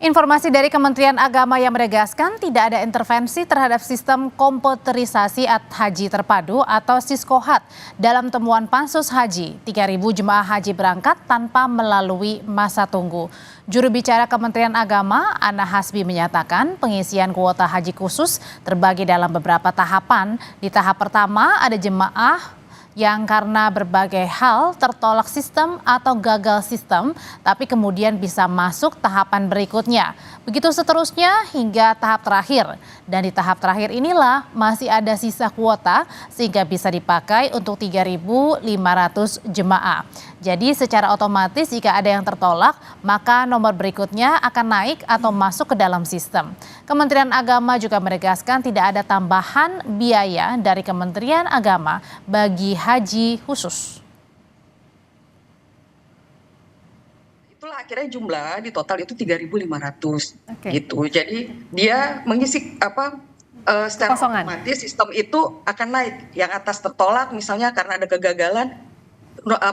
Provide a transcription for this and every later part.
Informasi dari Kementerian Agama yang menegaskan tidak ada intervensi terhadap sistem komputerisasi haji terpadu atau Siskohat dalam temuan Pansus Haji. 3.000 jemaah haji berangkat tanpa melalui masa tunggu. Juru bicara Kementerian Agama, Ana Hasbi, menyatakan pengisian kuota haji khusus terbagi dalam beberapa tahapan. Di tahap pertama ada jemaah yang karena berbagai hal tertolak sistem atau gagal sistem, tapi kemudian bisa masuk tahapan berikutnya. Begitu seterusnya hingga tahap terakhir. Dan di tahap terakhir inilah masih ada sisa kuota sehingga bisa dipakai untuk 3.500 jemaah. Jadi secara otomatis jika ada yang tertolak, maka nomor berikutnya akan naik atau masuk ke dalam sistem. Kementerian Agama juga menegaskan tidak ada tambahan biaya dari Kementerian Agama bagi haji khusus. Itulah akhirnya jumlah di total itu 3.500 gitu. Jadi dia mengisi secara otomatis sistem itu akan naik. Yang atas tertolak misalnya karena ada kegagalan,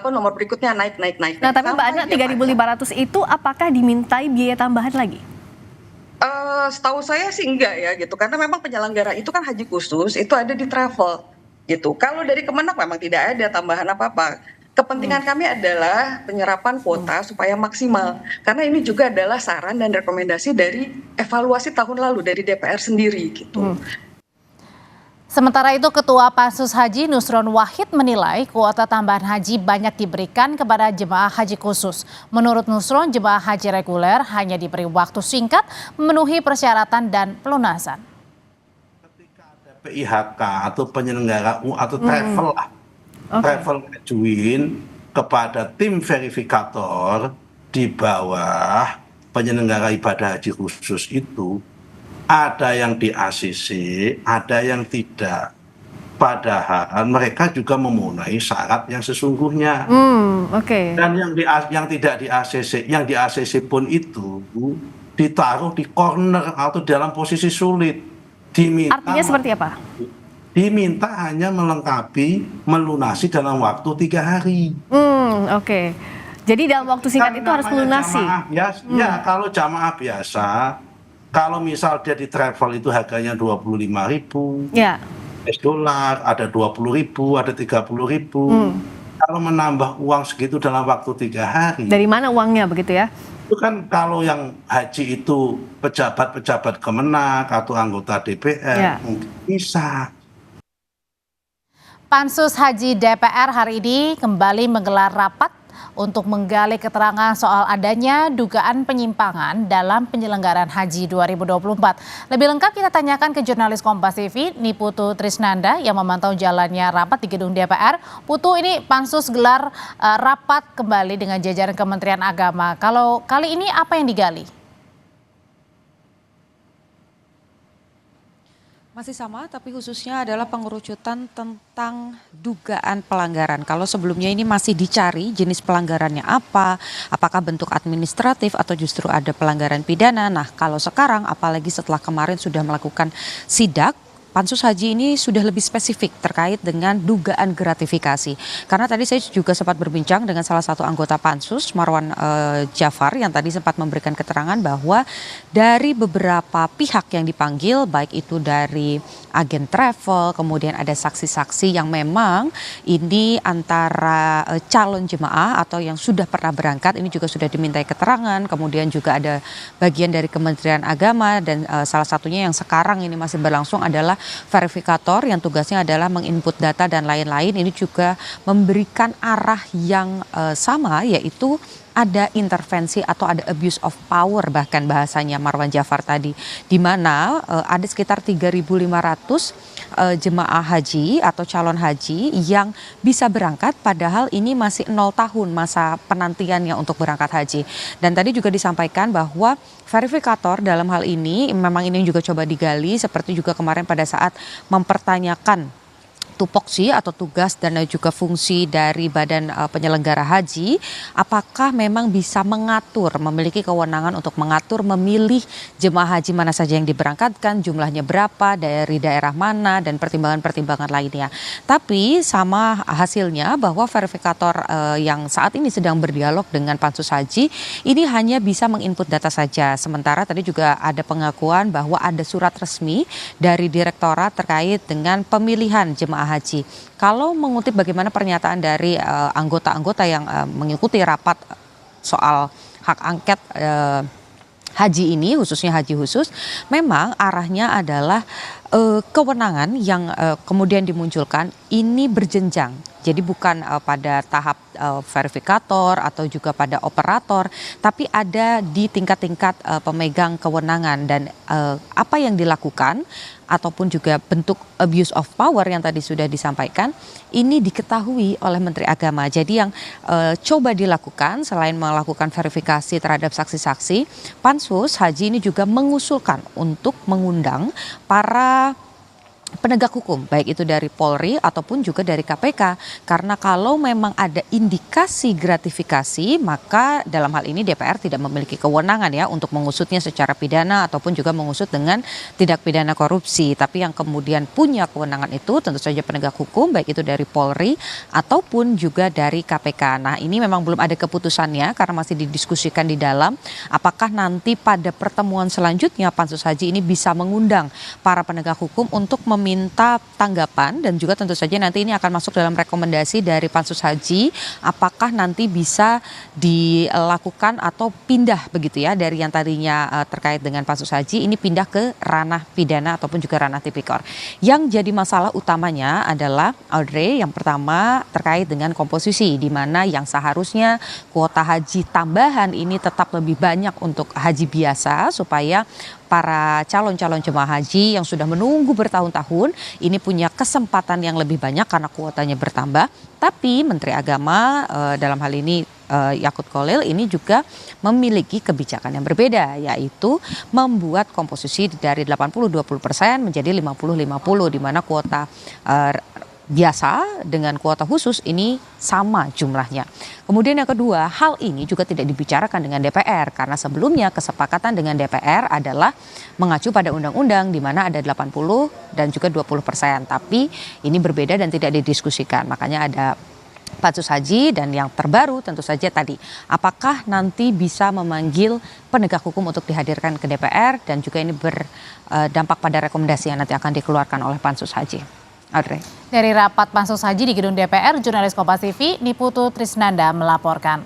nomor berikutnya naik. Nah, tapi Mbak Ana, 3.500 itu apakah dimintai biaya tambahan lagi? Setahu saya sih enggak ya gitu, karena memang penyelenggara itu kan haji khusus itu ada di travel gitu. Kalau dari Kemenak memang tidak ada tambahan apa-apa. Kepentingan kami adalah penyerapan kuota supaya maksimal, karena ini juga adalah saran dan rekomendasi dari evaluasi tahun lalu dari DPR sendiri gitu. Sementara itu, Ketua Pansus Haji Nusron Wahid menilai kuota tambahan haji banyak diberikan kepada jemaah haji khusus. Menurut Nusron, jemaah haji reguler hanya diberi waktu singkat memenuhi persyaratan dan pelunasan. Ketika ada PIHK atau penyelenggara atau travel ngajuin kepada tim verifikator di bawah penyelenggara ibadah haji khusus itu, ada yang di ACC, ada yang tidak. Padahal mereka juga memenuhi syarat yang sesungguhnya. Dan yang tidak di ACC, yang di ACC pun itu ditaruh di corner atau dalam posisi sulit. Artinya seperti apa? Diminta hanya melunasi dalam waktu 3 hari. Jadi dalam waktu singkat itu harus melunasi. Ya, kalau jamaah biasa. Kalau misal dia di travel itu harganya 25.000 dolar, ada 20.000, ada 30.000. Kalau menambah uang segitu dalam waktu 3 hari. Dari mana uangnya begitu ya? Itu kan kalau yang haji itu pejabat-pejabat Kemenak atau anggota DPR mungkin bisa. Pansus Haji DPR hari ini kembali menggelar rapat untuk menggali keterangan soal adanya dugaan penyimpangan dalam penyelenggaraan haji 2024. Lebih lengkap kita tanyakan ke jurnalis Kompas TV, Niputu Trisnanda yang memantau jalannya rapat di gedung DPR. Putu, ini Pansus gelar rapat kembali dengan jajaran Kementerian Agama. Kalau kali ini apa yang digali? Masih sama, tapi khususnya adalah pengerucutan tentang dugaan pelanggaran. Kalau sebelumnya ini masih dicari jenis pelanggarannya apa, apakah bentuk administratif atau justru ada pelanggaran pidana. Nah, kalau sekarang apalagi setelah kemarin sudah melakukan sidak, Pansus Haji ini sudah lebih spesifik terkait dengan dugaan gratifikasi. Karena tadi saya juga sempat berbincang dengan salah satu anggota Pansus, Marwan Jafar, yang tadi sempat memberikan keterangan bahwa dari beberapa pihak yang dipanggil, baik itu dari agen travel, kemudian ada saksi-saksi yang memang ini antara calon jemaah atau yang sudah pernah berangkat, ini juga sudah dimintai keterangan. Kemudian juga ada bagian dari Kementerian Agama dan salah satunya yang sekarang ini masih berlangsung adalah verifikator yang tugasnya adalah menginput data dan lain-lain. Ini juga memberikan arah yang sama, yaitu ada intervensi atau ada abuse of power, bahkan bahasanya Marwan Jafar tadi, di mana ada sekitar 3.500 jemaah haji atau calon haji yang bisa berangkat, padahal ini masih 0 tahun masa penantiannya untuk berangkat haji. Dan tadi juga disampaikan bahwa verifikator dalam hal ini memang ini juga coba digali, seperti juga kemarin pada saat mempertanyakan tupoksi atau tugas dan juga fungsi dari badan penyelenggara haji, apakah memang bisa mengatur, memiliki kewenangan untuk mengatur memilih jemaah haji mana saja yang diberangkatkan, jumlahnya berapa, dari daerah mana, dan pertimbangan-pertimbangan lainnya. Tapi sama hasilnya bahwa verifikator yang saat ini sedang berdialog dengan Pansus Haji ini hanya bisa menginput data saja. Sementara tadi juga ada pengakuan bahwa ada surat resmi dari direktorat terkait dengan pemilihan jemaah haji. Kalau mengutip bagaimana pernyataan dari anggota-anggota yang mengikuti rapat soal hak angket haji ini, khususnya haji khusus, memang arahnya adalah kewenangan yang kemudian dimunculkan ini berjenjang. Jadi bukan pada tahap verifikator atau juga pada operator, tapi ada di tingkat-tingkat pemegang kewenangan, dan apa yang dilakukan ataupun juga bentuk abuse of power yang tadi sudah disampaikan ini diketahui oleh Menteri Agama. Jadi yang coba dilakukan selain melakukan verifikasi terhadap saksi-saksi, Pansus Haji ini juga mengusulkan untuk mengundang para penegak hukum, baik itu dari Polri ataupun juga dari KPK. Karena kalau memang ada indikasi gratifikasi, maka dalam hal ini DPR tidak memiliki kewenangan ya untuk mengusutnya secara pidana ataupun juga mengusut dengan tindak pidana korupsi. Tapi yang kemudian punya kewenangan itu tentu saja penegak hukum, baik itu dari Polri ataupun juga dari KPK. Nah, ini memang belum ada keputusannya karena masih didiskusikan di dalam. Apakah nanti pada pertemuan selanjutnya Pansus Haji ini bisa mengundang para penegak hukum untuk meminta tanggapan, dan juga tentu saja nanti ini akan masuk dalam rekomendasi dari Pansus Haji, apakah nanti bisa dilakukan atau pindah begitu ya dari yang tadinya terkait dengan Pansus Haji ini pindah ke ranah pidana ataupun juga ranah tipikor. Yang jadi masalah utamanya adalah, Audrey, yang pertama terkait dengan komposisi, di mana yang seharusnya kuota haji tambahan ini tetap lebih banyak untuk haji biasa supaya para calon-calon jemaah haji yang sudah menunggu bertahun-tahun ini punya kesempatan yang lebih banyak karena kuotanya bertambah. Tapi Menteri Agama dalam hal ini Yakut Khalil ini juga memiliki kebijakan yang berbeda, yaitu membuat komposisi dari 80-20% menjadi 50-50, di mana kuota biasa dengan kuota khusus ini sama jumlahnya. Kemudian yang kedua, hal ini juga tidak dibicarakan dengan DPR karena sebelumnya kesepakatan dengan DPR adalah mengacu pada undang-undang di mana ada 80 dan juga 20%. Tapi ini berbeda dan tidak didiskusikan. Makanya ada Pansus Haji, dan yang terbaru tentu saja tadi, apakah nanti bisa memanggil penegak hukum untuk dihadirkan ke DPR, dan juga ini berdampak pada rekomendasi yang nanti akan dikeluarkan oleh Pansus Haji. Audrey. Dari rapat Pansus Haji di gedung DPR, jurnalis Kompas TV Niputu Trisnanda melaporkan.